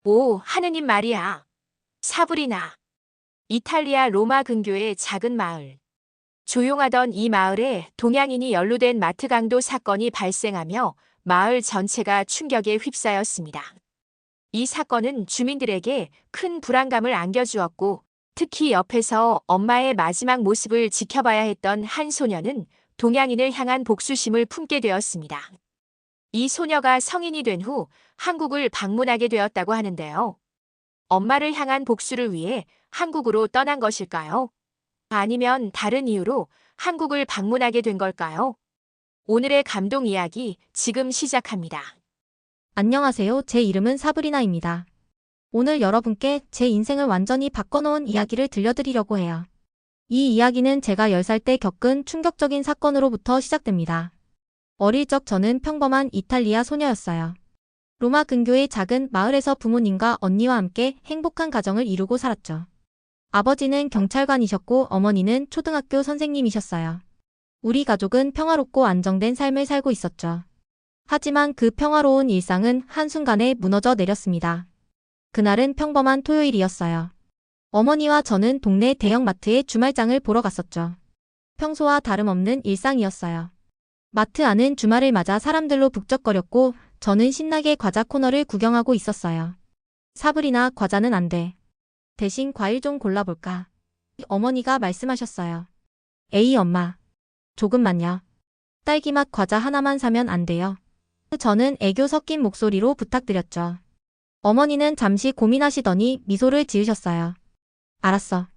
오, 하느님 말이야. 사브리나. 이탈리아 로마 근교의 작은 마을. 조용하던 이 마을에 동양인이 연루된 마트 강도 사건이 발생하며 마을 전체가 충격에 휩싸였습니다. 이 사건은 주민들에게 큰 불안감을 안겨주었고, 특히 옆에서 엄마의 마지막 모습을 지켜봐야 했던 한 소녀는 동양인을 향한 복수심을 품게 되었습니다. 이 소녀가 성인이 된 후 한국을 방문하게 되었다고 하는데요. 엄마를 향한 복수를 위해 한국으로 떠난 것일까요? 아니면 다른 이유로 한국을 방문하게 된 걸까요? 오늘의 감동 이야기 지금 시작합니다. 안녕하세요. 제 이름은 사브리나입니다. 오늘 여러분께 제 인생을 완전히 바꿔놓은 이야기를 들려드리려고 해요. 이 이야기는 제가 10살 때 겪은 충격적인 사건으로부터 시작됩니다. 어릴 적 저는 평범한 이탈리아 소녀였어요. 로마 근교의 작은 마을에서 부모님과 언니와 함께 행복한 가정을 이루고 살았죠. 아버지는 경찰관이셨고 어머니는 초등학교 선생님이셨어요. 우리 가족은 평화롭고 안정된 삶을 살고 있었죠. 하지만 그 평화로운 일상은 한순간에 무너져 내렸습니다. 그날은 평범한 토요일이었어요. 어머니와 저는 동네 대형마트에 주말장을 보러 갔었죠. 평소와 다름없는 일상이었어요. 마트 안은 주말을 맞아 사람들로 북적거렸고 저는 신나게 과자 코너를 구경하고 있었어요. 사브리나, 과자는 안 돼. 대신 과일 좀 골라볼까? 어머니가 말씀하셨어요. 에이 엄마. 조금만요. 딸기맛 과자 하나만 사면 안 돼요? 저는 애교 섞인 목소리로 부탁드렸죠. 어머니는 잠시 고민하시더니 미소를 지으셨어요. 알았어.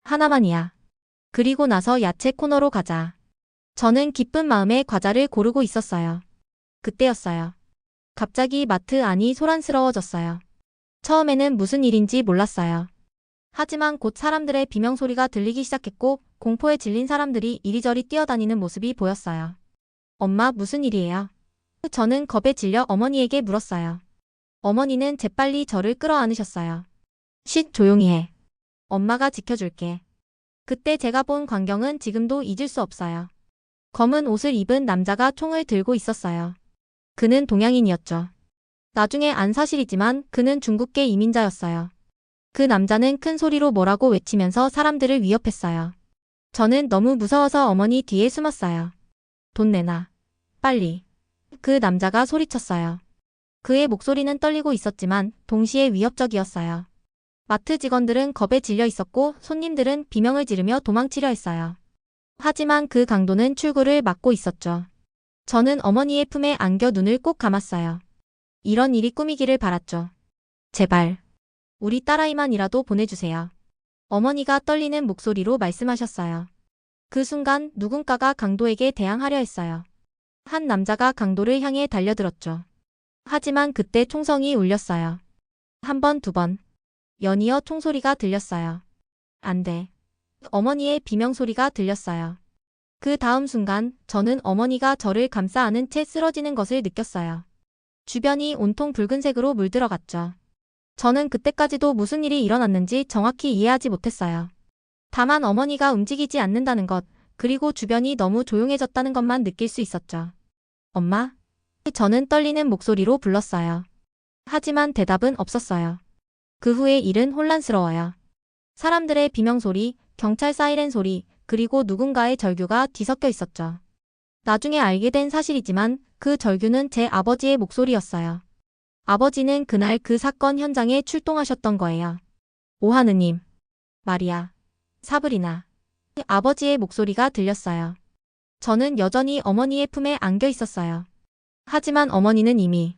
하나만이야. 그리고 나서 야채 코너로 가자. 저는 기쁜 마음에 과자를 고르고 있었어요. 그때였어요. 갑자기 마트 안이 소란스러워졌어요. 처음에는 무슨 일인지 몰랐어요. 하지만 곧 사람들의 비명소리가 들리기 시작했고 공포에 질린 사람들이 이리저리 뛰어다니는 모습이 보였어요. 엄마, 무슨 일이에요? 저는 겁에 질려 어머니에게 물었어요. 어머니는 재빨리 저를 끌어안으셨어요. 쉿, 조용히 해. 엄마가 지켜줄게. 그때 제가 본 광경은 지금도 잊을 수 없어요. 검은 옷을 입은 남자가 총을 들고 있었어요. 그는 동양인이었죠. 나중에 안 사실이지만 그는 중국계 이민자였어요. 그 남자는 큰 소리로 뭐라고 외치면서 사람들을 위협했어요. 저는 너무 무서워서 어머니 뒤에 숨었어요. 돈 내놔. 빨리. 그 남자가 소리쳤어요. 그의 목소리는 떨리고 있었지만 동시에 위협적이었어요. 마트 직원들은 겁에 질려 있었고 손님들은 비명을 지르며 도망치려 했어요. 하지만 그 강도는 출구를 막고 있었죠. 저는 어머니의 품에 안겨 눈을 꼭 감았어요. 이런 일이 꾸미기를 바랐죠. 제발. 우리 딸아이만이라도 보내주세요. 어머니가 떨리는 목소리로 말씀하셨어요. 그 순간 누군가가 강도에게 대항하려 했어요. 한 남자가 강도를 향해 달려들었죠. 하지만 그때 총성이 울렸어요. 한 번, 두 번. 연이어 총소리가 들렸어요. 안 돼. 어머니의 비명소리가 들렸어요. 그 다음 순간 저는 어머니가 저를 감싸 안은 채 쓰러지는 것을 느꼈어요. 주변이 온통 붉은색으로 물들어갔죠. 저는 그때까지도 무슨 일이 일어났는지 정확히 이해하지 못했어요. 다만 어머니가 움직이지 않는다는 것, 그리고 주변이 너무 조용해졌다는 것만 느낄 수 있었죠. 엄마? 저는 떨리는 목소리로 불렀어요. 하지만 대답은 없었어요. 그 후의 일은 혼란스러워요. 사람들의 비명소리, 경찰 사이렌 소리, 그리고 누군가의 절규가 뒤섞여 있었죠. 나중에 알게 된 사실이지만 그 절규는 제 아버지의 목소리였어요. 아버지는 그날 그 사건 현장에 출동하셨던 거예요. 오 하느님. 마리아. 사브리나. 아버지의 목소리가 들렸어요. 저는 여전히 어머니의 품에 안겨 있었어요. 하지만 어머니는 이미.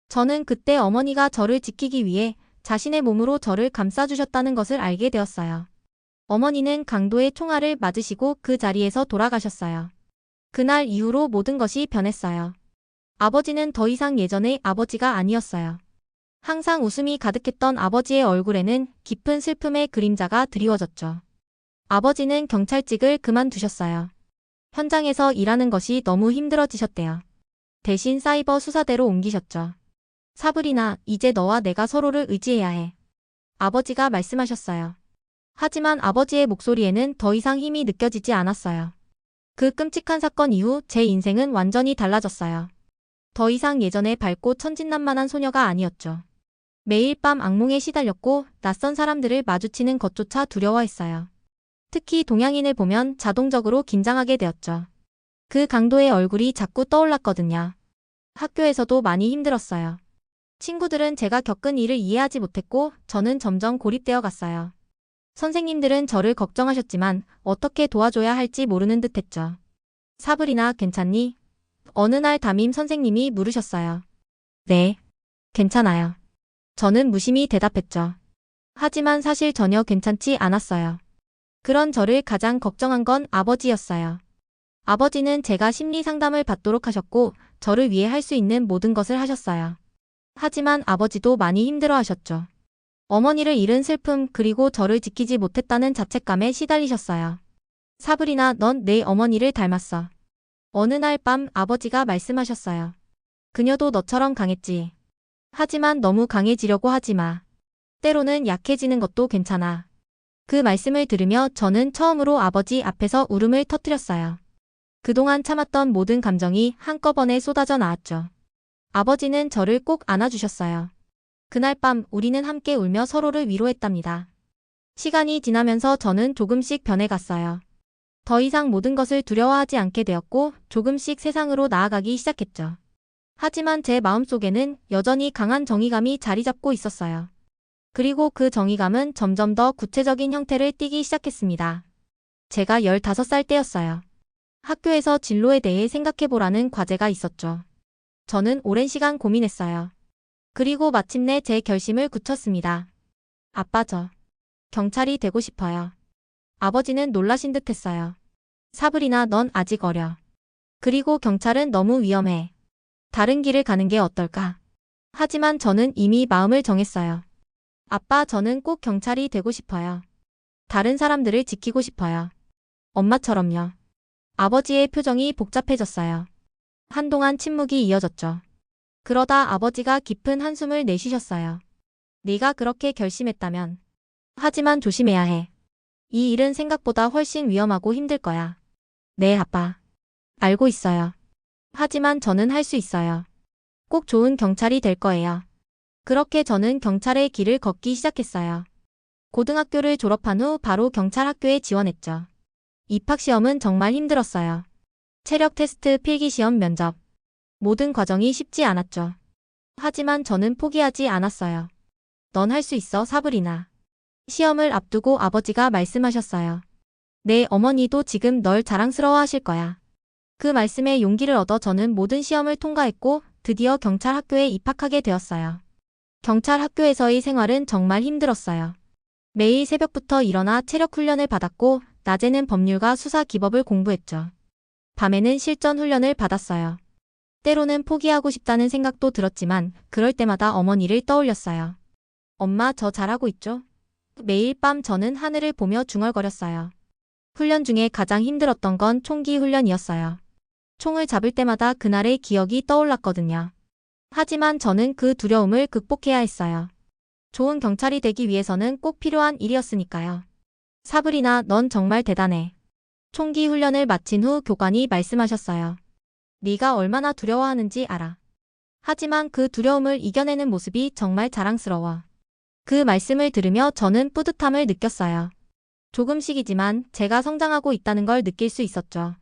저는 그때 어머니가 저를 지키기 위해 자신의 몸으로 저를 감싸주셨다는 것을 알게 되었어요. 어머니는 강도의 총알을 맞으시고 그 자리에서 돌아가셨어요. 그날 이후로 모든 것이 변했어요. 아버지는 더 이상 예전의 아버지가 아니었어요. 항상 웃음이 가득했던 아버지의 얼굴에는 깊은 슬픔의 그림자가 드리워졌죠. 아버지는 경찰직을 그만두셨어요. 현장에서 일하는 것이 너무 힘들어지셨대요. 대신 사이버 수사대로 옮기셨죠. 사브리나, 이제 너와 내가 서로를 의지해야 해. 아버지가 말씀하셨어요. 하지만 아버지의 목소리에는 더 이상 힘이 느껴지지 않았어요. 그 끔찍한 사건 이후 제 인생은 완전히 달라졌어요. 더 이상 예전의 밝고 천진난만한 소녀가 아니었죠. 매일 밤 악몽에 시달렸고 낯선 사람들을 마주치는 것조차 두려워했어요. 특히 동양인을 보면 자동적으로 긴장하게 되었죠. 그 강도의 얼굴이 자꾸 떠올랐거든요. 학교에서도 많이 힘들었어요. 친구들은 제가 겪은 일을 이해하지 못했고 저는 점점 고립되어 갔어요. 선생님들은 저를 걱정하셨지만 어떻게 도와줘야 할지 모르는 듯 했죠. 사브리나, 괜찮니? 어느 날 담임 선생님이 물으셨어요. 네, 괜찮아요. 저는 무심히 대답했죠. 하지만 사실 전혀 괜찮지 않았어요. 그런 저를 가장 걱정한 건 아버지였어요. 아버지는 제가 심리 상담을 받도록 하셨고 저를 위해 할 수 있는 모든 것을 하셨어요. 하지만 아버지도 많이 힘들어 하셨죠. 어머니를 잃은 슬픔 그리고 저를 지키지 못했다는 자책감에 시달리셨어요. 사브리나, 넌 내 어머니를 닮았어. 어느 날 밤 아버지가 말씀하셨어요. 그녀도 너처럼 강했지. 하지만 너무 강해지려고 하지 마. 때로는 약해지는 것도 괜찮아. 그 말씀을 들으며 저는 처음으로 아버지 앞에서 울음을 터뜨렸어요. 그동안 참았던 모든 감정이 한꺼번에 쏟아져 나왔죠. 아버지는 저를 꼭 안아주셨어요. 그날 밤 우리는 함께 울며 서로를 위로했답니다. 시간이 지나면서 저는 조금씩 변해갔어요. 더 이상 모든 것을 두려워하지 않게 되었고 조금씩 세상으로 나아가기 시작했죠. 하지만 제 마음속에는 여전히 강한 정의감이 자리 잡고 있었어요. 그리고 그 정의감은 점점 더 구체적인 형태를 띠기 시작했습니다. 제가 15살 때였어요. 학교에서 진로에 대해 생각해보라는 과제가 있었죠. 저는 오랜 시간 고민했어요. 그리고 마침내 제 결심을 굳혔습니다. 아빠, 저 경찰이 되고 싶어요. 아버지는 놀라신 듯 했어요. 사브리나, 넌 아직 어려. 그리고 경찰은 너무 위험해. 다른 길을 가는 게 어떨까? 하지만 저는 이미 마음을 정했어요. 아빠, 저는 꼭 경찰이 되고 싶어요. 다른 사람들을 지키고 싶어요. 엄마처럼요. 아버지의 표정이 복잡해졌어요. 한동안 침묵이 이어졌죠. 그러다 아버지가 깊은 한숨을 내쉬셨어요. 네가 그렇게 결심했다면. 하지만 조심해야 해. 이 일은 생각보다 훨씬 위험하고 힘들 거야. 네, 아빠. 알고 있어요. 하지만 저는 할 수 있어요. 꼭 좋은 경찰이 될 거예요. 그렇게 저는 경찰의 길을 걷기 시작했어요. 고등학교를 졸업한 후 바로 경찰 학교에 지원했죠. 입학시험은 정말 힘들었어요. 체력 테스트, 필기시험, 면접. 모든 과정이 쉽지 않았죠. 하지만 저는 포기하지 않았어요. 넌 할 수 있어, 사브리나. 시험을 앞두고 아버지가 말씀하셨어요. 내 어머니도 지금 널 자랑스러워하실 거야. 그 말씀에 용기를 얻어 저는 모든 시험을 통과했고 드디어 경찰 학교에 입학하게 되었어요. 경찰 학교에서의 생활은 정말 힘들었어요. 매일 새벽부터 일어나 체력 훈련을 받았고 낮에는 법률과 수사 기법을 공부했죠. 밤에는 실전 훈련을 받았어요. 때로는 포기하고 싶다는 생각도 들었지만 그럴 때마다 어머니를 떠올렸어요. 엄마, 저 잘하고 있죠? 매일 밤 저는 하늘을 보며 중얼거렸어요. 훈련 중에 가장 힘들었던 건 총기 훈련이었어요. 총을 잡을 때마다 그날의 기억이 떠올랐거든요. 하지만 저는 그 두려움을 극복해야 했어요. 좋은 경찰이 되기 위해서는 꼭 필요한 일이었으니까요. 사브리나, 넌 정말 대단해. 총기 훈련을 마친 후 교관이 말씀하셨어요. 네가 얼마나 두려워하는지 알아. 하지만 그 두려움을 이겨내는 모습이 정말 자랑스러워. 그 말씀을 들으며 저는 뿌듯함을 느꼈어요. 조금씩이지만 제가 성장하고 있다는 걸 느낄 수 있었죠.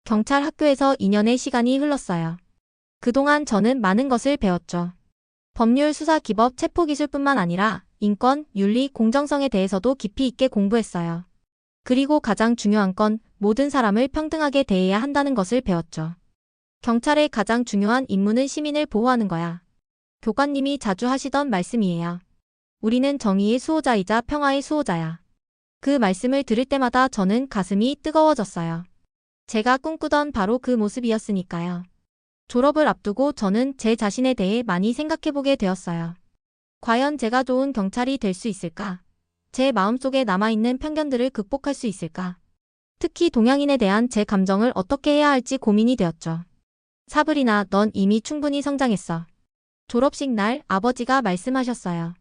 경찰 학교에서 2년의 시간이 흘렀어요. 그동안 저는 많은 것을 배웠죠. 법률, 수사, 기법, 체포기술뿐만 아니라 인권, 윤리, 공정성에 대해서도 깊이 있게 공부했어요. 그리고 가장 중요한 건 모든 사람을 평등하게 대해야 한다는 것을 배웠죠. 경찰의 가장 중요한 임무는 시민을 보호하는 거야. 교관님이 자주 하시던 말씀이에요. 우리는 정의의 수호자이자 평화의 수호자야. 그 말씀을 들을 때마다 저는 가슴이 뜨거워졌어요. 제가 꿈꾸던 바로 그 모습이었으니까요. 졸업을 앞두고 저는 제 자신에 대해 많이 생각해보게 되었어요. 과연 제가 좋은 경찰이 될 수 있을까? 제 마음속에 남아있는 편견들을 극복할 수 있을까? 특히 동양인에 대한 제 감정을 어떻게 해야 할지 고민이 되었죠. 사브리나, 넌 이미 충분히 성장했어. 졸업식 날 아버지가 말씀하셨어요.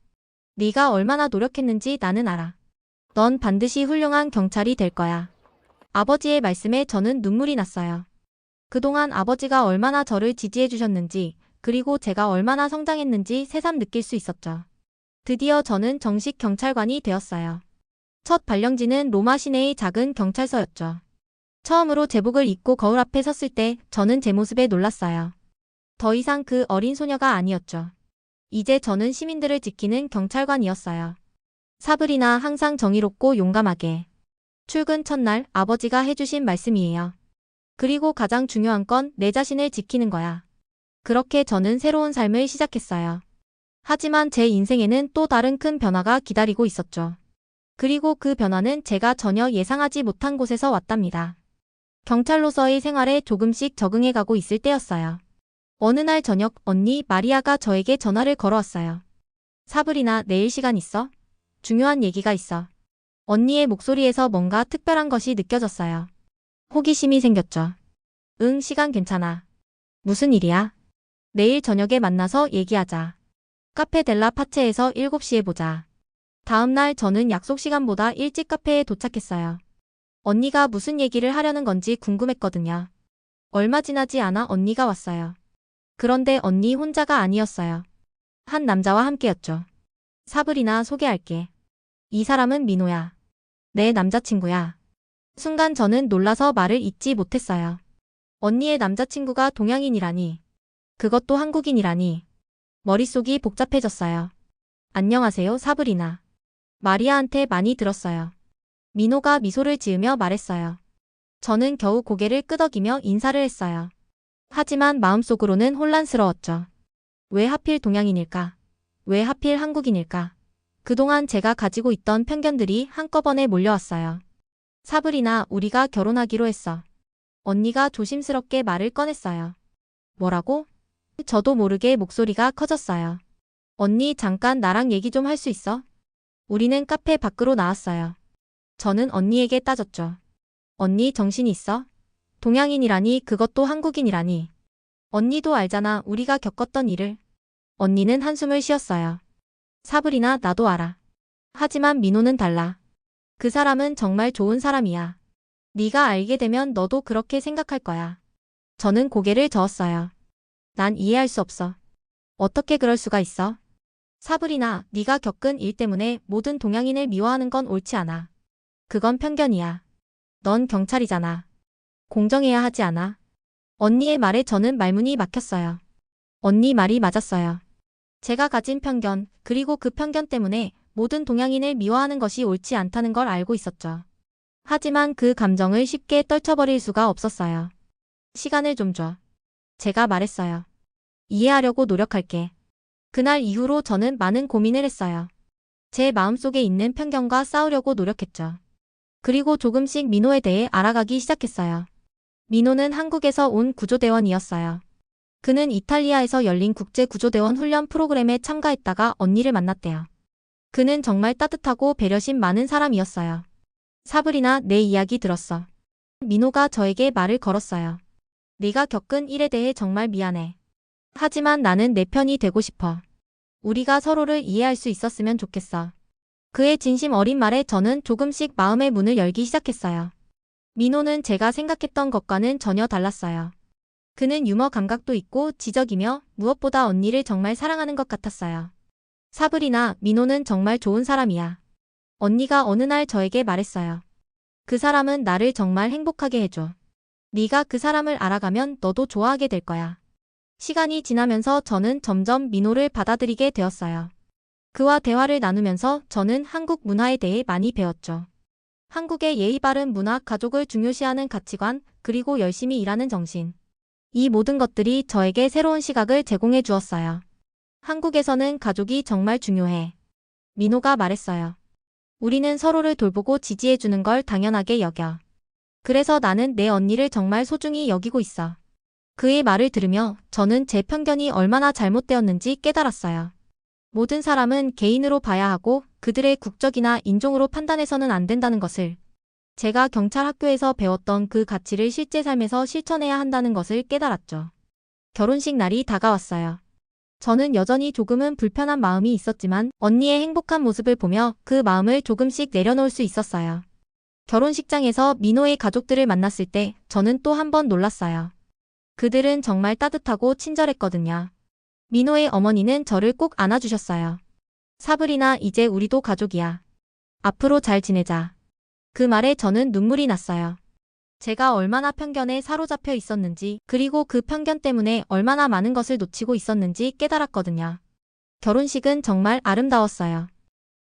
네가 얼마나 노력했는지 나는 알아. 넌 반드시 훌륭한 경찰이 될 거야. 아버지의 말씀에 저는 눈물이 났어요. 그동안 아버지가 얼마나 저를 지지해 주셨는지, 그리고 제가 얼마나 성장했는지 새삼 느낄 수 있었죠. 드디어 저는 정식 경찰관이 되었어요. 첫 발령지는 로마 시내의 작은 경찰서였죠. 처음으로 제복을 입고 거울 앞에 섰을 때 저는 제 모습에 놀랐어요. 더 이상 그 어린 소녀가 아니었죠. 이제 저는 시민들을 지키는 경찰관이었어요. 사브리나, 항상 정의롭고 용감하게. 출근 첫날 아버지가 해주신 말씀이에요. 그리고 가장 중요한 건 내 자신을 지키는 거야. 그렇게 저는 새로운 삶을 시작했어요. 하지만 제 인생에는 또 다른 큰 변화가 기다리고 있었죠. 그리고 그 변화는 제가 전혀 예상하지 못한 곳에서 왔답니다. 경찰로서의 생활에 조금씩 적응해가고 있을 때였어요. 어느 날 저녁 언니 마리아가 저에게 전화를 걸어왔어요. 사브리나, 내일 시간 있어? 중요한 얘기가 있어. 언니의 목소리에서 뭔가 특별한 것이 느껴졌어요. 호기심이 생겼죠. 응, 시간 괜찮아. 무슨 일이야? 내일 저녁에 만나서 얘기하자. 카페 델라 파체에서 7시에 보자. 다음 날 저는 약속 시간보다 일찍 카페에 도착했어요. 언니가 무슨 얘기를 하려는 건지 궁금했거든요. 얼마 지나지 않아 언니가 왔어요. 그런데 언니 혼자가 아니었어요. 한 남자와 함께였죠. 사브리나, 소개할게. 이 사람은 민호야. 내 남자친구야. 순간 저는 놀라서 말을 잇지 못했어요. 언니의 남자친구가 동양인이라니. 그것도 한국인이라니. 머릿속이 복잡해졌어요. 안녕하세요, 사브리나. 마리아한테 많이 들었어요. 민호가 미소를 지으며 말했어요. 저는 겨우 고개를 끄덕이며 인사를 했어요. 하지만 마음속으로는 혼란스러웠죠. 왜 하필 동양인일까? 왜 하필 한국인일까? 그동안 제가 가지고 있던 편견들이 한꺼번에 몰려왔어요. 사브리나, 우리가 결혼하기로 했어. 언니가 조심스럽게 말을 꺼냈어요. 뭐라고? 저도 모르게 목소리가 커졌어요. 언니, 잠깐 나랑 얘기 좀 할 수 있어? 우리는 카페 밖으로 나왔어요. 저는 언니에게 따졌죠. 언니, 정신 있어? 동양인이라니, 그것도 한국인이라니. 언니도 알잖아, 우리가 겪었던 일을. 언니는 한숨을 쉬었어요. 사브리나, 나도 알아. 하지만 민호는 달라. 그 사람은 정말 좋은 사람이야. 네가 알게 되면 너도 그렇게 생각할 거야. 저는 고개를 저었어요. 난 이해할 수 없어. 어떻게 그럴 수가 있어? 사브리나, 네가 겪은 일 때문에 모든 동양인을 미워하는 건 옳지 않아. 그건 편견이야. 넌 경찰이잖아. 공정해야 하지 않아? 언니의 말에 저는 말문이 막혔어요. 언니 말이 맞았어요. 제가 가진 편견, 그리고 그 편견 때문에 모든 동양인을 미워하는 것이 옳지 않다는 걸 알고 있었죠. 하지만 그 감정을 쉽게 떨쳐버릴 수가 없었어요. 시간을 좀 줘. 제가 말했어요. 이해하려고 노력할게. 그날 이후로 저는 많은 고민을 했어요. 제 마음속에 있는 편견과 싸우려고 노력했죠. 그리고 조금씩 민호에 대해 알아가기 시작했어요. 민호는 한국에서 온 구조대원이었어요. 그는 이탈리아에서 열린 국제구조대원 훈련 프로그램에 참가했다가 언니를 만났대요. 그는 정말 따뜻하고 배려심 많은 사람이었어요. 사브리나, 내 이야기 들었어. 민호가 저에게 말을 걸었어요. 네가 겪은 일에 대해 정말 미안해. 하지만 나는 내 편이 되고 싶어. 우리가 서로를 이해할 수 있었으면 좋겠어. 그의 진심 어린 말에 저는 조금씩 마음의 문을 열기 시작했어요. 민호는 제가 생각했던 것과는 전혀 달랐어요. 그는 유머 감각도 있고 지적이며 무엇보다 언니를 정말 사랑하는 것 같았어요. 사브리나, 민호는 정말 좋은 사람이야. 언니가 어느 날 저에게 말했어요. 그 사람은 나를 정말 행복하게 해줘. 네가 그 사람을 알아가면 너도 좋아하게 될 거야. 시간이 지나면서 저는 점점 민호를 받아들이게 되었어요. 그와 대화를 나누면서 저는 한국 문화에 대해 많이 배웠죠. 한국의 예의 바른 문화, 가족을 중요시하는 가치관, 그리고 열심히 일하는 정신. 이 모든 것들이 저에게 새로운 시각을 제공해 주었어요. 한국에서는 가족이 정말 중요해. 민호가 말했어요. 우리는 서로를 돌보고 지지해 주는 걸 당연하게 여겨. 그래서 나는 내 언니를 정말 소중히 여기고 있어. 그의 말을 들으며 저는 제 편견이 얼마나 잘못되었는지 깨달았어요. 모든 사람은 개인으로 봐야 하고 그들의 국적이나 인종으로 판단해서는 안 된다는 것을, 제가 경찰 학교에서 배웠던 그 가치를 실제 삶에서 실천해야 한다는 것을 깨달았죠. 결혼식 날이 다가왔어요. 저는 여전히 조금은 불편한 마음이 있었지만 언니의 행복한 모습을 보며 그 마음을 조금씩 내려놓을 수 있었어요. 결혼식장에서 민호의 가족들을 만났을 때 저는 또 한 번 놀랐어요. 그들은 정말 따뜻하고 친절했거든요. 민호의 어머니는 저를 꼭 안아주셨어요. 사브리나, 이제 우리도 가족이야. 앞으로 잘 지내자. 그 말에 저는 눈물이 났어요. 제가 얼마나 편견에 사로잡혀 있었는지, 그리고 그 편견 때문에 얼마나 많은 것을 놓치고 있었는지 깨달았거든요. 결혼식은 정말 아름다웠어요.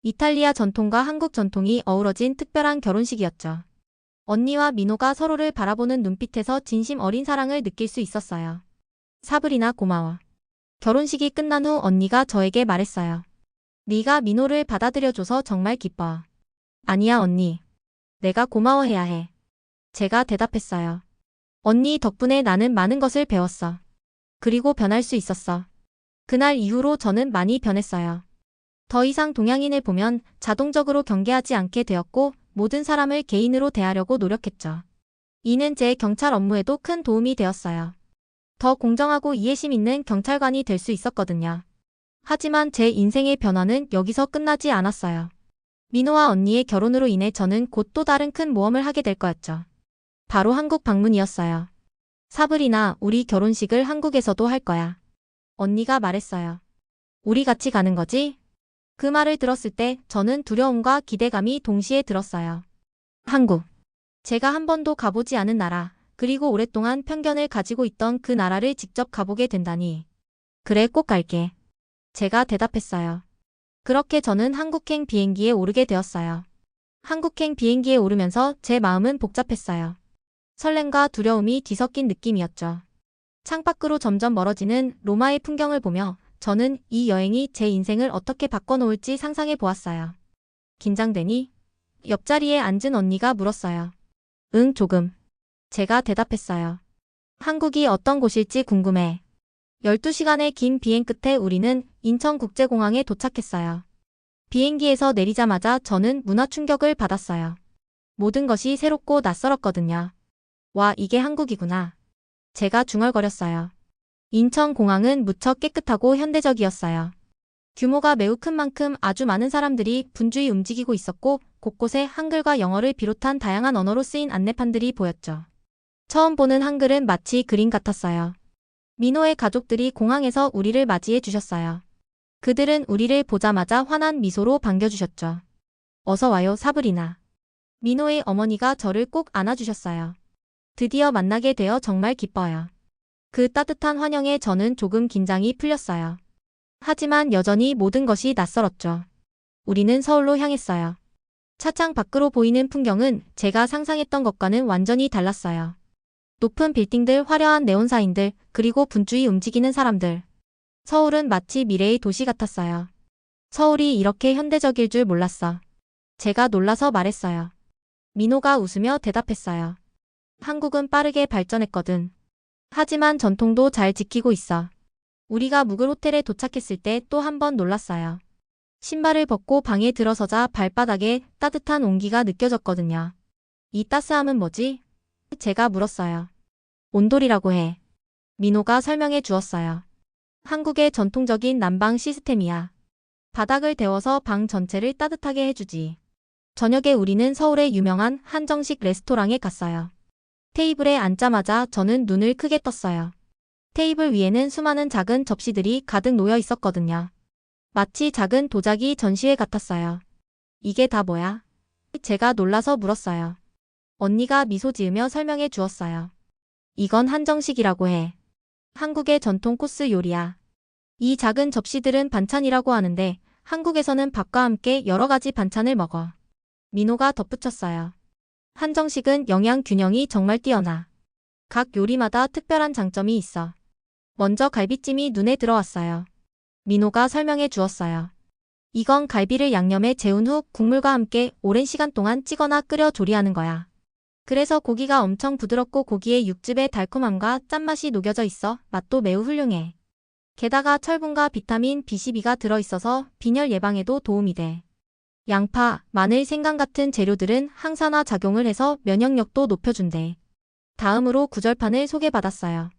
이탈리아 전통과 한국 전통이 어우러진 특별한 결혼식이었죠. 언니와 민호가 서로를 바라보는 눈빛에서 진심 어린 사랑을 느낄 수 있었어요. 사브리나, 고마워. 결혼식이 끝난 후 언니가 저에게 말했어요. 네가 민호를 받아들여줘서 정말 기뻐. 아니야, 언니. 내가 고마워해야 해. 제가 대답했어요. 언니 덕분에 나는 많은 것을 배웠어. 그리고 변할 수 있었어. 그날 이후로 저는 많이 변했어요. 더 이상 동양인을 보면 자동적으로 경계하지 않게 되었고, 모든 사람을 개인으로 대하려고 노력했죠. 이는 제 경찰 업무에도 큰 도움이 되었어요. 더 공정하고 이해심 있는 경찰관이 될 수 있었거든요. 하지만 제 인생의 변화는 여기서 끝나지 않았어요. 민호와 언니의 결혼으로 인해 저는 곧 또 다른 큰 모험을 하게 될 거였죠. 바로 한국 방문이었어요. 사브리나, 우리 결혼식을 한국에서도 할 거야. 언니가 말했어요. 우리 같이 가는 거지? 그 말을 들었을 때 저는 두려움과 기대감이 동시에 들었어요. 한국. 제가 한 번도 가보지 않은 나라, 그리고 오랫동안 편견을 가지고 있던 그 나라를 직접 가보게 된다니. 그래, 꼭 갈게. 제가 대답했어요. 그렇게 저는 한국행 비행기에 오르게 되었어요. 한국행 비행기에 오르면서 제 마음은 복잡했어요. 설렘과 두려움이 뒤섞인 느낌이었죠. 창밖으로 점점 멀어지는 로마의 풍경을 보며 저는 이 여행이 제 인생을 어떻게 바꿔놓을지 상상해 보았어요. 긴장되니? 옆자리에 앉은 언니가 물었어요. 응, 조금. 제가 대답했어요. 한국이 어떤 곳일지 궁금해. 12시간의 긴 비행 끝에 우리는 인천국제공항에 도착했어요. 비행기에서 내리자마자 저는 문화 충격을 받았어요. 모든 것이 새롭고 낯설었거든요. 와, 이게 한국이구나. 제가 중얼거렸어요. 인천공항은 무척 깨끗하고 현대적이었어요. 규모가 매우 큰 만큼 아주 많은 사람들이 분주히 움직이고 있었고, 곳곳에 한글과 영어를 비롯한 다양한 언어로 쓰인 안내판들이 보였죠. 처음 보는 한글은 마치 그림 같았어요. 민호의 가족들이 공항에서 우리를 맞이해 주셨어요. 그들은 우리를 보자마자 환한 미소로 반겨주셨죠. 어서 와요, 사브리나. 민호의 어머니가 저를 꼭 안아주셨어요. 드디어 만나게 되어 정말 기뻐요. 그 따뜻한 환영에 저는 조금 긴장이 풀렸어요. 하지만 여전히 모든 것이 낯설었죠. 우리는 서울로 향했어요. 차창 밖으로 보이는 풍경은 제가 상상했던 것과는 완전히 달랐어요. 높은 빌딩들, 화려한 네온사인들, 그리고 분주히 움직이는 사람들. 서울은 마치 미래의 도시 같았어요. 서울이 이렇게 현대적일 줄 몰랐어. 제가 놀라서 말했어요. 민호가 웃으며 대답했어요. 한국은 빠르게 발전했거든. 하지만 전통도 잘 지키고 있어. 우리가 묵을 호텔에 도착했을 때 또 한 번 놀랐어요. 신발을 벗고 방에 들어서자 발바닥에 따뜻한 온기가 느껴졌거든요. 이 따스함은 뭐지? 제가 물었어요. 온돌이라고 해. 민호가 설명해 주었어요. 한국의 전통적인 난방 시스템이야. 바닥을 데워서 방 전체를 따뜻하게 해주지. 저녁에 우리는 서울의 유명한 한정식 레스토랑에 갔어요. 테이블에 앉자마자 저는 눈을 크게 떴어요. 테이블 위에는 수많은 작은 접시들이 가득 놓여 있었거든요. 마치 작은 도자기 전시회 같았어요. 이게 다 뭐야? 제가 놀라서 물었어요. 언니가 미소 지으며 설명해 주었어요. 이건 한정식이라고 해. 한국의 전통 코스 요리야. 이 작은 접시들은 반찬이라고 하는데 한국에서는 밥과 함께 여러 가지 반찬을 먹어. 민호가 덧붙였어요. 한정식은 영양 균형이 정말 뛰어나. 각 요리마다 특별한 장점이 있어. 먼저 갈비찜이 눈에 들어왔어요. 민호가 설명해 주었어요. 이건 갈비를 양념에 재운 후 국물과 함께 오랜 시간 동안 찌거나 끓여 조리하는 거야. 그래서 고기가 엄청 부드럽고 고기의 육즙의 달콤함과 짠맛이 녹여져 있어 맛도 매우 훌륭해. 게다가 철분과 비타민 B12가 들어있어서 빈혈 예방에도 도움이 돼. 양파, 마늘, 생강 같은 재료들은 항산화 작용을 해서 면역력도 높여준대. 다음으로 구절판을 소개받았어요.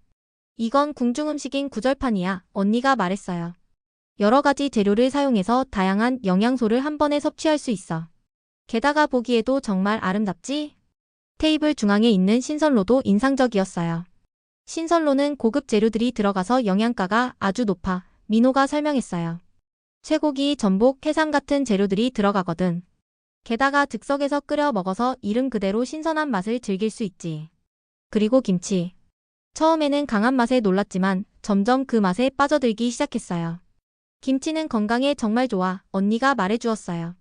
이건 궁중 음식인 구절판이야, 언니가 말했어요. 여러 가지 재료를 사용해서 다양한 영양소를 한 번에 섭취할 수 있어. 게다가 보기에도 정말 아름답지? 테이블 중앙에 있는 신선로도 인상적이었어요. 신선로는 고급 재료들이 들어가서 영양가가 아주 높아, 민호가 설명했어요. 쇠고기, 전복, 해삼 같은 재료들이 들어가거든. 게다가 즉석에서 끓여 먹어서 이름 그대로 신선한 맛을 즐길 수 있지. 그리고 김치. 처음에는 강한 맛에 놀랐지만 점점 그 맛에 빠져들기 시작했어요. 김치는 건강에 정말 좋아, 언니가 말해주었어요.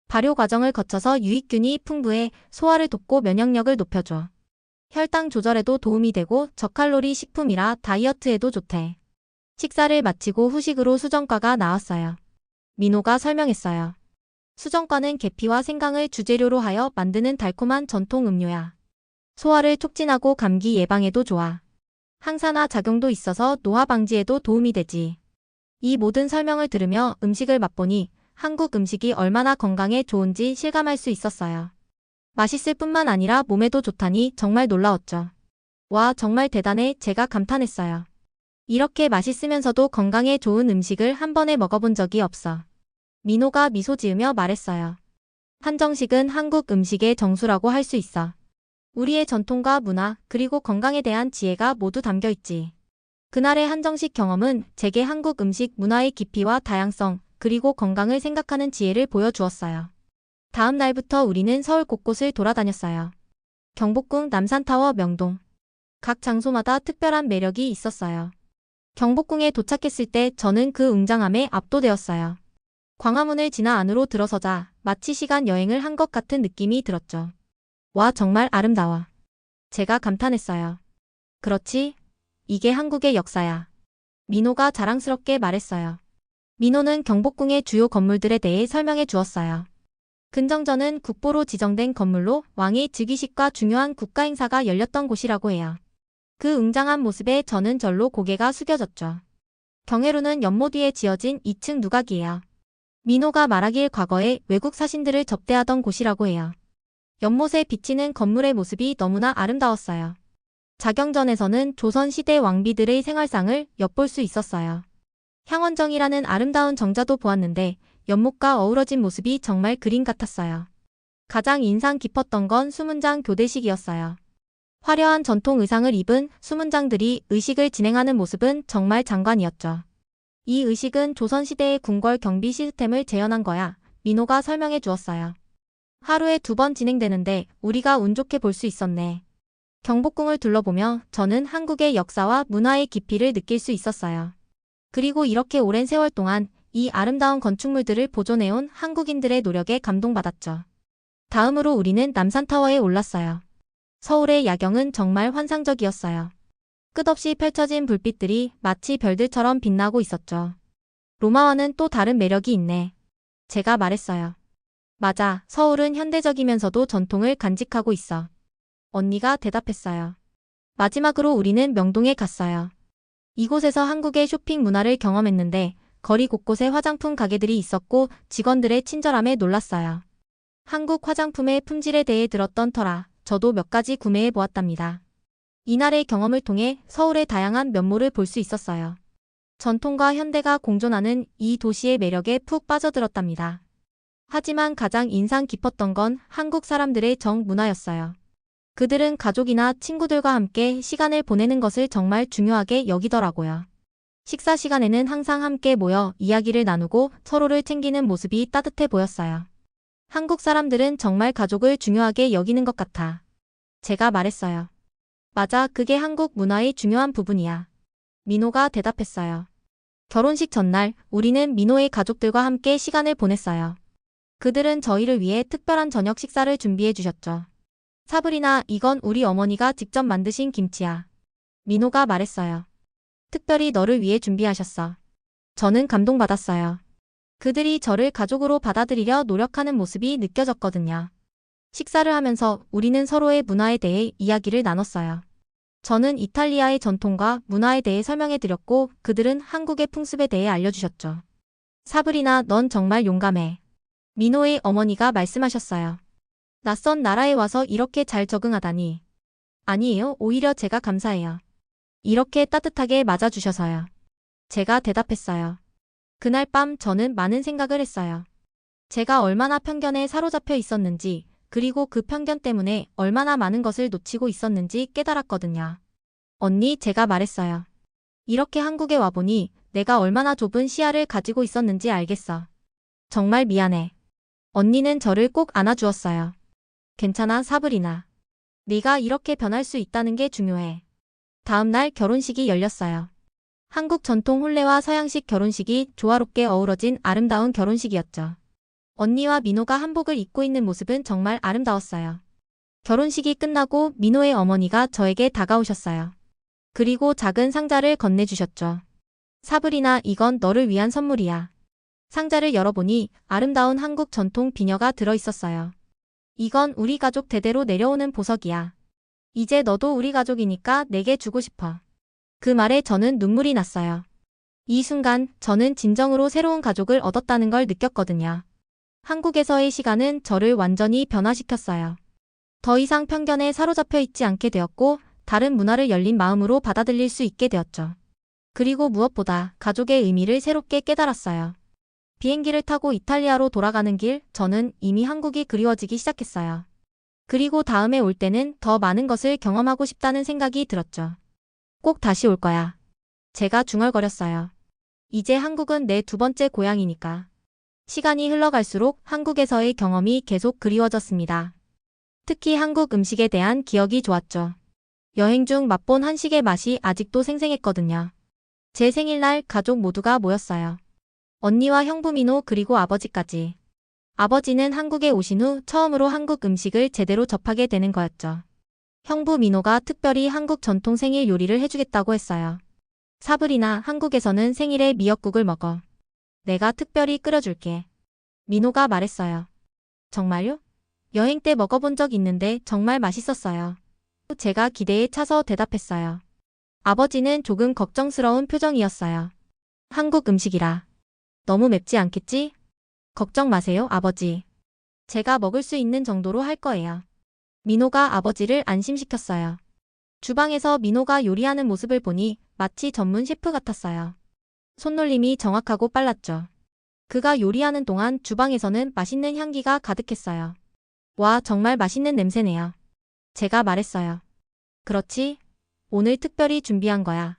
발효 과정을 거쳐서 유익균이 풍부해 소화를 돕고 면역력을 높여줘. 혈당 조절에도 도움이 되고 저칼로리 식품이라 다이어트에도 좋대. 식사를 마치고 후식으로 수정과가 나왔어요. 민호가 설명했어요. 수정과는 계피와 생강을 주재료로 하여 만드는 달콤한 전통 음료야. 소화를 촉진하고 감기 예방에도 좋아. 항산화 작용도 있어서 노화 방지에도 도움이 되지. 이 모든 설명을 들으며 음식을 맛보니 한국 음식이 얼마나 건강에 좋은지 실감할 수 있었어요. 맛있을 뿐만 아니라 몸에도 좋다니 정말 놀라웠죠. 와, 정말 대단해, 제가 감탄했어요. 이렇게 맛있으면서도 건강에 좋은 음식을 한 번에 먹어본 적이 없어. 민호가 미소 지으며 말했어요. 한정식은 한국 음식의 정수라고 할 수 있어. 우리의 전통과 문화, 그리고 건강에 대한 지혜가 모두 담겨 있지. 그날의 한정식 경험은 제게 한국 음식 문화의 깊이와 다양성, 그리고 건강을 생각하는 지혜를 보여주었어요. 다음 날부터 우리는 서울 곳곳을 돌아다녔어요. 경복궁, 남산타워, 명동. 각 장소마다 특별한 매력이 있었어요. 경복궁에 도착했을 때 저는 그 웅장함에 압도되었어요. 광화문을 지나 안으로 들어서자 마치 시간 여행을 한 것 같은 느낌이 들었죠. 와, 정말 아름다워. 제가 감탄했어요. 그렇지? 이게 한국의 역사야. 민호가 자랑스럽게 말했어요. 민호는 경복궁의 주요 건물들에 대해 설명해 주었어요. 근정전은 국보로 지정된 건물로 왕의 즉위식과 중요한 국가행사가 열렸던 곳이라고 해요. 그 웅장한 모습에 저는 절로 고개가 숙여졌죠. 경회로는 연못 위에 지어진 2층 누각이에요. 민호가 말하길 과거에 외국 사신들을 접대하던 곳이라고 해요. 연못에 비치는 건물의 모습이 너무나 아름다웠어요. 자경전에서는 조선시대 왕비들의 생활상을 엿볼 수 있었어요. 향원정이라는 아름다운 정자도 보았는데 연못과 어우러진 모습이 정말 그림 같았어요. 가장 인상 깊었던 건 수문장 교대식이었어요. 화려한 전통 의상을 입은 수문장들이 의식을 진행하는 모습은 정말 장관이었죠. 이 의식은 조선시대의 궁궐 경비 시스템을 재현한 거야. 민호가 설명해 주었어요. 하루에 2번 진행되는데 우리가 운 좋게 볼 수 있었네. 경복궁을 둘러보며 저는 한국의 역사와 문화의 깊이를 느낄 수 있었어요. 그리고 이렇게 오랜 세월 동안 이 아름다운 건축물들을 보존해온 한국인들의 노력에 감동받았죠. 다음으로 우리는 남산타워에 올랐어요. 서울의 야경은 정말 환상적이었어요. 끝없이 펼쳐진 불빛들이 마치 별들처럼 빛나고 있었죠. 로마와는 또 다른 매력이 있네. 제가 말했어요. 맞아, 서울은 현대적이면서도 전통을 간직하고 있어. 언니가 대답했어요. 마지막으로 우리는 명동에 갔어요. 이곳에서 한국의 쇼핑 문화를 경험했는데 거리 곳곳에 화장품 가게들이 있었고 직원들의 친절함에 놀랐어요. 한국 화장품의 품질에 대해 들었던 터라 저도 몇 가지 구매해 보았답니다. 이날의 경험을 통해 서울의 다양한 면모를 볼 수 있었어요. 전통과 현대가 공존하는 이 도시의 매력에 푹 빠져들었답니다. 하지만 가장 인상 깊었던 건 한국 사람들의 정문화였어요. 그들은 가족이나 친구들과 함께 시간을 보내는 것을 정말 중요하게 여기더라고요. 식사 시간에는 항상 함께 모여 이야기를 나누고 서로를 챙기는 모습이 따뜻해 보였어요. 한국 사람들은 정말 가족을 중요하게 여기는 것 같아. 제가 말했어요. 맞아, 그게 한국 문화의 중요한 부분이야. 민호가 대답했어요. 결혼식 전날 우리는 민호의 가족들과 함께 시간을 보냈어요. 그들은 저희를 위해 특별한 저녁 식사를 준비해 주셨죠. 사브리나, 이건 우리 어머니가 직접 만드신 김치야. 민호가 말했어요. 특별히 너를 위해 준비하셨어. 저는 감동받았어요. 그들이 저를 가족으로 받아들이려 노력하는 모습이 느껴졌거든요. 식사를 하면서 우리는 서로의 문화에 대해 이야기를 나눴어요. 저는 이탈리아의 전통과 문화에 대해 설명해드렸고 그들은 한국의 풍습에 대해 알려주셨죠. 사브리나, 넌 정말 용감해. 민호의 어머니가 말씀하셨어요. 낯선 나라에 와서 이렇게 잘 적응하다니. 아니에요, 오히려 제가 감사해요. 이렇게 따뜻하게 맞아주셔서요. 제가 대답했어요. 그날 밤 저는 많은 생각을 했어요. 제가 얼마나 편견에 사로잡혀 있었는지, 그리고 그 편견 때문에 얼마나 많은 것을 놓치고 있었는지 깨달았거든요. 언니, 제가 말했어요. 이렇게 한국에 와보니 내가 얼마나 좁은 시야를 가지고 있었는지 알겠어. 정말 미안해. 언니는 저를 꼭 안아주었어요. 괜찮아, 사브리나. 네가 이렇게 변할 수 있다는 게 중요해. 다음 날 결혼식이 열렸어요. 한국 전통 혼례와 서양식 결혼식이 조화롭게 어우러진 아름다운 결혼식이었죠. 언니와 민호가 한복을 입고 있는 모습은 정말 아름다웠어요. 결혼식이 끝나고 민호의 어머니가 저에게 다가오셨어요. 그리고 작은 상자를 건네주셨죠. 사브리나, 이건 너를 위한 선물이야. 상자를 열어보니 아름다운 한국 전통 비녀가 들어있었어요. 이건 우리 가족 대대로 내려오는 보석이야. 이제 너도 우리 가족이니까 내게 주고 싶어. 그 말에 저는 눈물이 났어요. 이 순간 저는 진정으로 새로운 가족을 얻었다는 걸 느꼈거든요. 한국에서의 시간은 저를 완전히 변화시켰어요. 더 이상 편견에 사로잡혀 있지 않게 되었고 다른 문화를 열린 마음으로 받아들일 수 있게 되었죠. 그리고 무엇보다 가족의 의미를 새롭게 깨달았어요. 비행기를 타고 이탈리아로 돌아가는 길, 저는 이미 한국이 그리워지기 시작했어요. 그리고 다음에 올 때는 더 많은 것을 경험하고 싶다는 생각이 들었죠. 꼭 다시 올 거야. 제가 중얼거렸어요. 이제 한국은 내 두 번째 고향이니까. 시간이 흘러갈수록 한국에서의 경험이 계속 그리워졌습니다. 특히 한국 음식에 대한 기억이 좋았죠. 여행 중 맛본 한식의 맛이 아직도 생생했거든요. 제 생일날 가족 모두가 모였어요. 언니와 형부 민호 그리고 아버지까지. 아버지는 한국에 오신 후 처음으로 한국 음식을 제대로 접하게 되는 거였죠. 형부 민호가 특별히 한국 전통 생일 요리를 해주겠다고 했어요. 사브리나, 한국에서는 생일에 미역국을 먹어. 내가 특별히 끓여줄게. 민호가 말했어요. 정말요? 여행 때 먹어본 적 있는데 정말 맛있었어요. 제가 기대에 차서 대답했어요. 아버지는 조금 걱정스러운 표정이었어요. 한국 음식이라. 너무 맵지 않겠지? 걱정 마세요, 아버지. 제가 먹을 수 있는 정도로 할 거예요. 민호가 아버지를 안심시켰어요. 주방에서 민호가 요리하는 모습을 보니 마치 전문 셰프 같았어요. 손놀림이 정확하고 빨랐죠. 그가 요리하는 동안 주방에서는 맛있는 향기가 가득했어요. 와, 정말 맛있는 냄새네요. 제가 말했어요. 그렇지? 오늘 특별히 준비한 거야.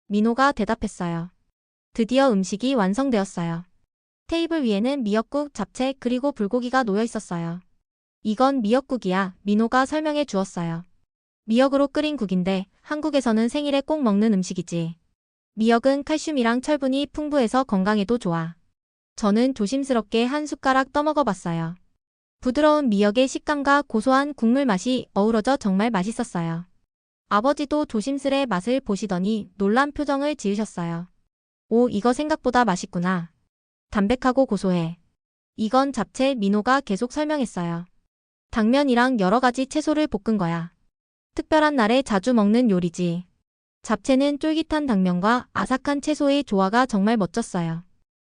민호가 대답했어요. 드디어 음식이 완성되었어요. 테이블 위에는 미역국, 잡채, 그리고 불고기가 놓여 있었어요. 이건 미역국이야, 민호가 설명해 주었어요. 미역으로 끓인 국인데 한국에서는 생일에 꼭 먹는 음식이지. 미역은 칼슘이랑 철분이 풍부해서 건강에도 좋아. 저는 조심스럽게 한 숟가락 떠먹어 봤어요. 부드러운 미역의 식감과 고소한 국물 맛이 어우러져 정말 맛있었어요. 아버지도 조심스레 맛을 보시더니 놀란 표정을 지으셨어요. 오, 이거 생각보다 맛있구나. 담백하고 고소해. 이건 잡채, 민호가 계속 설명했어요. 당면이랑 여러 가지 채소를 볶은 거야. 특별한 날에 자주 먹는 요리지. 잡채는 쫄깃한 당면과 아삭한 채소의 조화가 정말 멋졌어요.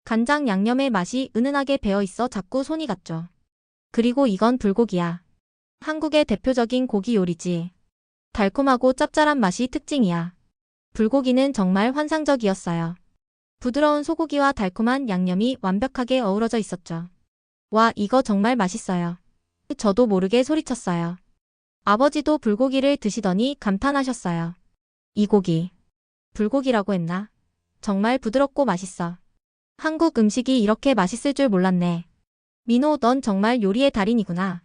간장 양념의 맛이 은은하게 배어 있어 자꾸 손이 갔죠. 그리고 이건 불고기야. 한국의 대표적인 고기 요리지. 달콤하고 짭짤한 맛이 특징이야. 불고기는 정말 환상적이었어요. 부드러운 소고기와 달콤한 양념이 완벽하게 어우러져 있었죠. 와, 이거 정말 맛있어요. 저도 모르게 소리쳤어요. 아버지도 불고기를 드시더니 감탄하셨어요. 이 고기. 불고기라고 했나? 정말 부드럽고 맛있어. 한국 음식이 이렇게 맛있을 줄 몰랐네. 민호, 넌 정말 요리의 달인이구나.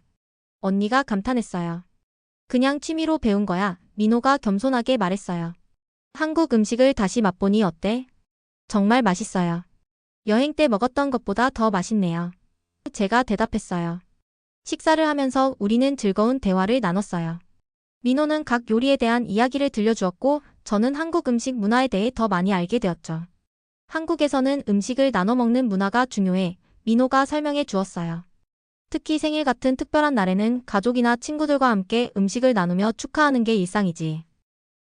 언니가 감탄했어요. 그냥 취미로 배운 거야, 민호가 겸손하게 말했어요. 한국 음식을 다시 맛보니 어때? 정말 맛있어요. 여행 때 먹었던 것보다 더 맛있네요. 제가 대답했어요. 식사를 하면서 우리는 즐거운 대화를 나눴어요. 민호는 각 요리에 대한 이야기를 들려주었고 저는 한국 음식 문화에 대해 더 많이 알게 되었죠. 한국에서는 음식을 나눠 먹는 문화가 중요해 민호가 설명해 주었어요. 특히 생일 같은 특별한 날에는 가족이나 친구들과 함께 음식을 나누며 축하하는 게 일상이지.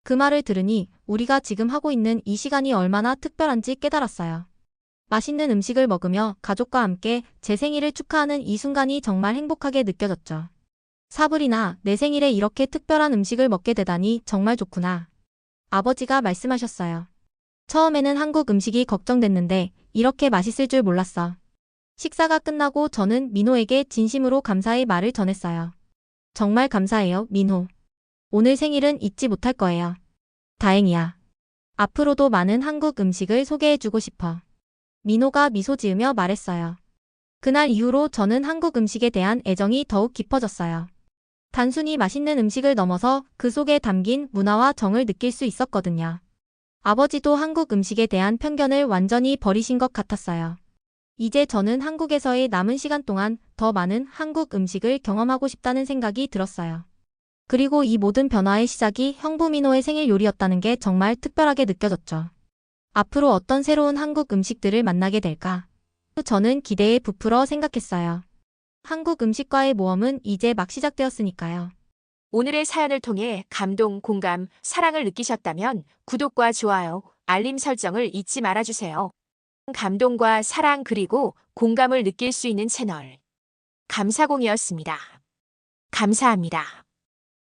그 말을 들으니 우리가 지금 하고 있는 이 시간이 얼마나 특별한지 깨달았어요. 맛있는 음식을 먹으며 가족과 함께 제 생일을 축하하는 이 순간이 정말 행복하게 느껴졌죠. 사브리나, 내 생일에 이렇게 특별한 음식을 먹게 되다니 정말 좋구나. 아버지가 말씀하셨어요. 처음에는 한국 음식이 걱정됐는데 이렇게 맛있을 줄 몰랐어. 식사가 끝나고 저는 민호에게 진심으로 감사의 말을 전했어요. 정말 감사해요, 민호. 오늘 생일은 잊지 못할 거예요. 다행이야. 앞으로도 많은 한국 음식을 소개해주고 싶어. 민호가 미소 지으며 말했어요. 그날 이후로 저는 한국 음식에 대한 애정이 더욱 깊어졌어요. 단순히 맛있는 음식을 넘어서 그 속에 담긴 문화와 정을 느낄 수 있었거든요. 아버지도 한국 음식에 대한 편견을 완전히 버리신 것 같았어요. 이제 저는 한국에서의 남은 시간 동안 더 많은 한국 음식을 경험하고 싶다는 생각이 들었어요. 그리고 이 모든 변화의 시작이 형부 민호의 생일 요리였다는 게 정말 특별하게 느껴졌죠. 앞으로 어떤 새로운 한국 음식들을 만나게 될까? 저는 기대에 부풀어 생각했어요. 한국 음식과의 모험은 이제 막 시작되었으니까요. 오늘의 사연을 통해 감동, 공감, 사랑을 느끼셨다면 구독과 좋아요, 알림 설정을 잊지 말아주세요. 감동과 사랑 그리고 공감을 느낄 수 있는 채널. 감사공이었습니다. 감사합니다.